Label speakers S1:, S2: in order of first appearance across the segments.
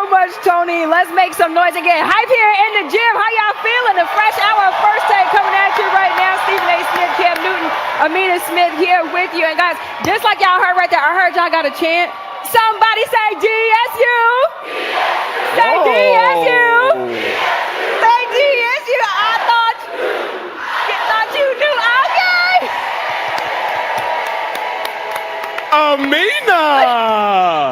S1: so much, Tony. Let's make some noise again. Hype here in the gym. How y'all feeling? The fresh hour of First Take coming at you right now. Stephen A. Smith, Cam Newton, Amina Smith here with you. And guys, just like y'all heard right there, I heard y'all got a chant. Somebody say DSU. Say DSU. Say DSU. I thought you knew. Okay.
S2: Amina!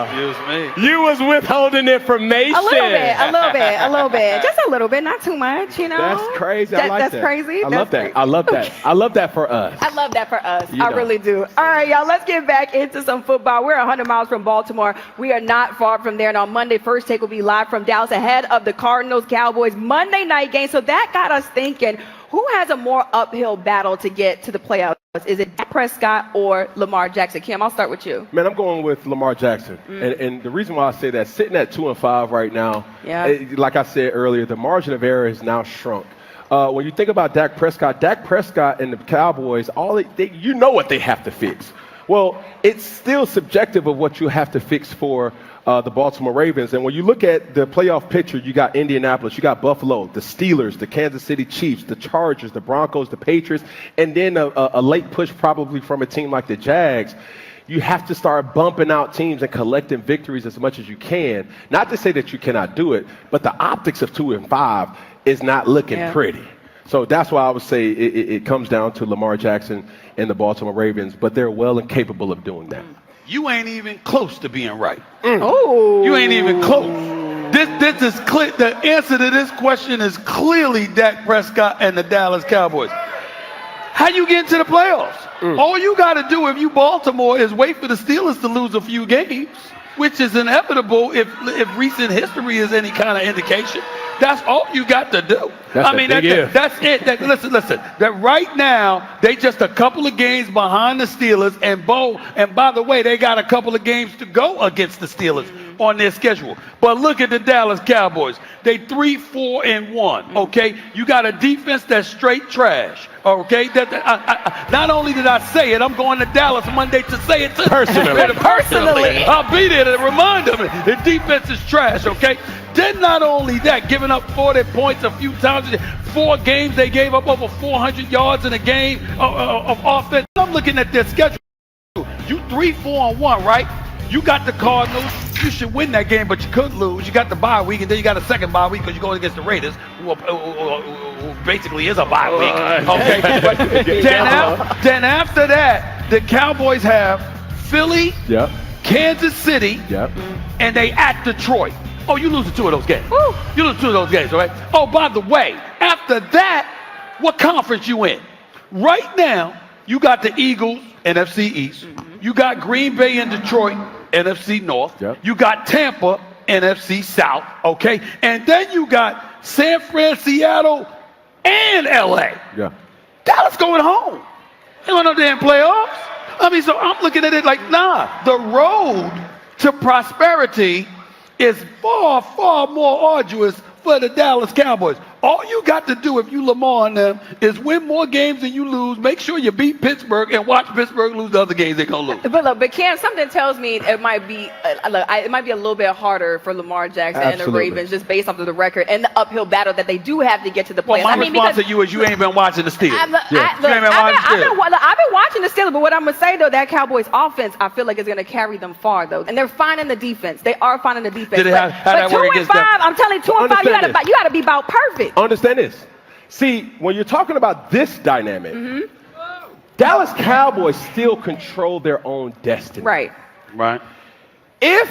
S3: Excuse me.
S2: You was withholding information.
S1: A little bit. Just a little bit, not too much, you know.
S2: That's crazy. I like that.
S1: That's crazy.
S2: I love that. I love that. I love that for us.
S1: I love that for us.
S2: You
S1: I
S2: know.
S1: really do. All right, y'all, let's get back into some football. We're 100 miles from Baltimore. We are not far from there. And on Monday, First Take will be live from Dallas ahead of the Cardinals-Cowboys Monday night game. So that got us thinking, who has a more uphill battle to get to the playoffs? Is it Dak Prescott or Lamar Jackson? Kim, I'll start with you.
S2: Man, I'm going with Lamar Jackson. And the reason why I say that, sitting at 2-5 right now, like I said earlier, the margin of error is now shrunk. When you think about Dak Prescott and the Cowboys, you know what they have to fix. Well, it's still subjective of what you have to fix for the Baltimore Ravens. And when you look at the playoff picture, you got Indianapolis, you got Buffalo, the Steelers, the Kansas City Chiefs, the Chargers, the Broncos, the Patriots, and then a late push probably from a team like the Jags. You have to start bumping out teams and collecting victories as much as you can. Not to say that you cannot do it, but the optics of 2-5 is not looking pretty. So that's why I would say it comes down to Lamar Jackson and the Baltimore Ravens, but they're well and capable of doing that.
S3: You ain't even close to being right.
S1: Oh,
S3: You ain't even close. This is clear. The answer to this question is clearly Dak Prescott and the Dallas Cowboys. How you get into the playoffs? All you got to do if you Baltimore is wait for the Steelers to lose a few games, which is inevitable if recent history is any kind of indication. That's all you got to do. That's it. Listen. That right now they just a couple of games behind the Steelers, and by the way, they got a couple of games to go against the Steelers on their schedule. But look at the Dallas Cowboys. They 3-4-1. Okay, you got a defense that's straight trash. Okay, not only did I say it, I'm going to Dallas Monday to say it personally. I'll be there to remind them the defense is trash. Okay. Then not only that, giving up 40 points a few times, 4 games they gave up over 400 yards in a game of offense. I'm looking at their schedule. You 3-4-1, right? You got the Cardinals. You should win that game, but you could lose. You got the bye week, and then you got a second bye week because you're going against the Raiders, who basically is a bye week. Okay. But then after that, the Cowboys have Philly, Kansas City, and they at Detroit. Oh, you lose 2 of those games. Woo. You lose 2 of those games, all right? Oh, by the way, after that, what conference you in? Right now, you got the Eagles, NFC East. You got Green Bay and Detroit, NFC North. You got Tampa, NFC South, okay? And then you got San Fran, Seattle, and LA. Dallas going home. They don't know damn playoffs. I mean, so I'm looking at it like, nah, the road to prosperity is far, far more arduous for the Dallas Cowboys. All you got to do if you Lamar and them is win more games than you lose. Make sure you beat Pittsburgh and watch Pittsburgh lose the other games they're going to lose.
S1: But Cam, something tells me it might be a little bit harder for Lamar Jackson and the Ravens just based off of the record and the uphill battle that they do have to get to the playoffs.
S3: Well, my response to you is you ain't been watching the Steelers.
S1: I've been watching the Steelers, but what I'm going to say, though, that Cowboys offense, I feel like is going to carry them far, though. And they're finding the defense. They are finding the defense.
S3: How that work against them?
S1: I'm telling you, 2-5, you got to be about perfect.
S2: Understand this. See, when you're talking about this dynamic, Dallas Cowboys still control their own destiny.
S1: Right.
S2: If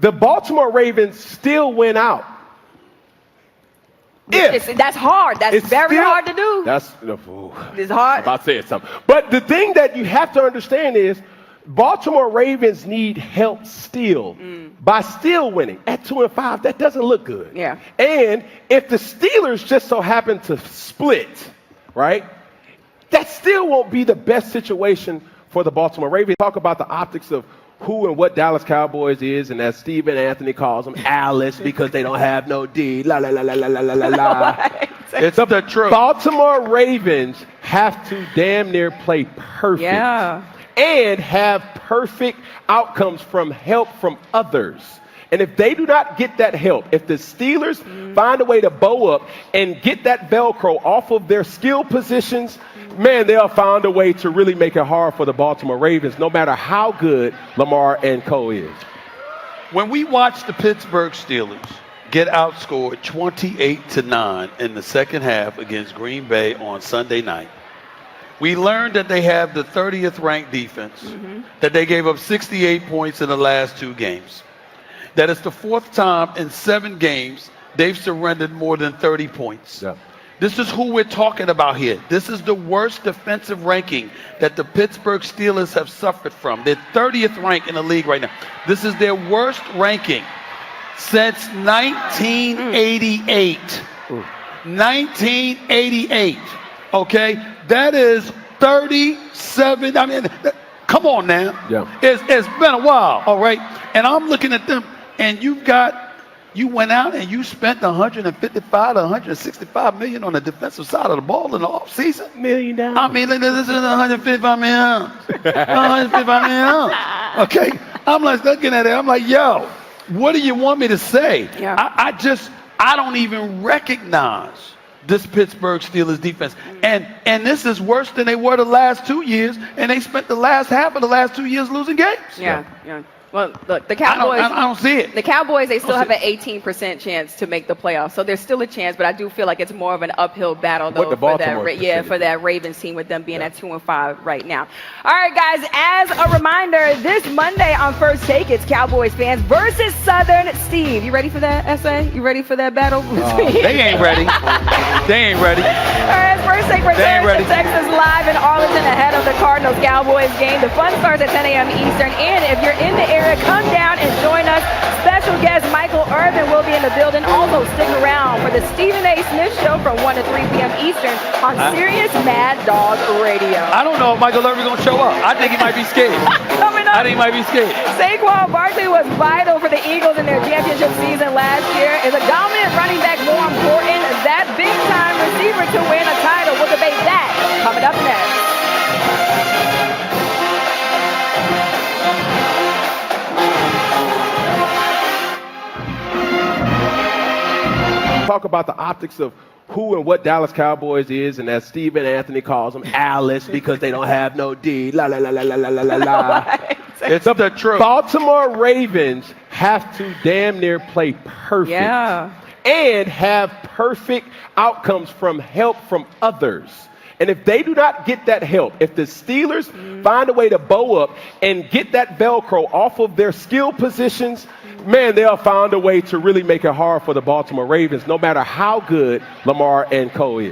S2: the Baltimore Ravens still win out,
S1: that's hard. That's very hard to do.
S2: It's
S1: hard.
S2: I'm about to say something. But the thing that you have to understand is Baltimore Ravens need help still. By still winning at 2-5, that doesn't look good. And if the Steelers just so happen to split, right, that still won't be the best situation for the Baltimore Ravens. Talk about the optics of who and what Dallas Cowboys is, and as Stephen Anthony calls them, Alice, because they don't have no D. La la la la la la la la.
S3: It's the truth.
S2: Baltimore Ravens have to damn near play perfect. And have perfect outcomes from help from others. And if they do not get that help, if the Steelers find a way to bow up and get that Velcro off of their skill positions, man, they'll find a way to really make it hard for the Baltimore Ravens, no matter how good Lamar and Co. is.
S3: When we watched the Pittsburgh Steelers get outscored 28-9 in the second half against Green Bay on Sunday night, we learned that they have the 30th ranked defense, that they gave up 68 points in the last 2 games, that it's the 4th time in 7 games they've surrendered more than 30 points.
S2: Yeah.
S3: This is who we're talking about here. This is the worst defensive ranking that the Pittsburgh Steelers have suffered from. They're 30th rank in the league right now. This is their worst ranking since 1988. 1988. Okay? That is 37. I mean, come on now.
S2: Yeah.
S3: It's been a while, all right? And I'm looking at them, and you went out and you spent 155 to 165 million on the defensive side of the ball in the offseason.
S2: $1 million.
S3: I mean, this is 155 million. 155 million. Okay. I'm like looking at it. I'm like, yo, what do you want me to say?
S1: Yeah.
S3: I don't even recognize this Pittsburgh Steelers defense. And this is worse than they were the last 2 years, and they spent the last half of the last 2 years losing games.
S1: Yeah. Well, look, the Cowboys.
S3: I don't see it.
S1: The Cowboys, they still have an 18% chance to make the playoffs, so there's still a chance. But I do feel like it's more of an uphill battle, though, for that Ravens team with them being at 2-5 right now. All right, guys. As a reminder, this Monday on First Take, it's Cowboys fans versus Southern Steve. You ready for that, SA? You ready for that battle?
S3: They ain't ready. They ain't ready.
S1: All right, First Take returns to Texas live in Arlington ahead of the Cardinals-Cowboys game. The fun starts at 10 a.m. Eastern, and if you're in the area, come down and join us. Special guest Michael Irvin will be in the building. Also, stick around for the Stephen A. Smith Show from 1 to 3 p.m. Eastern on Sirius Mad Dog Radio.
S3: I don't know if Michael Irvin going to show up. I think he might be scared.
S1: Coming up,
S3: I think he might be scared.
S1: Saquon Barkley was vital for the Eagles in their championship season last year. Is a dominant running back more important than that big-time receiver to win a title? We'll debate that coming up next.
S2: Talk about the optics of who and what Dallas Cowboys is, and as Stephen Anthony calls them, Alice, because they don't have no D. La la la la la la la la.
S3: It's the truth.
S2: Baltimore Ravens have to damn near play perfect and have perfect outcomes from help from others. And if they do not get that help, if the Steelers find a way to bow up and get that Velcro off of their skill positions, man, they'll find a way to really make it hard for the Baltimore Ravens, no matter how good Lamar and Co. is.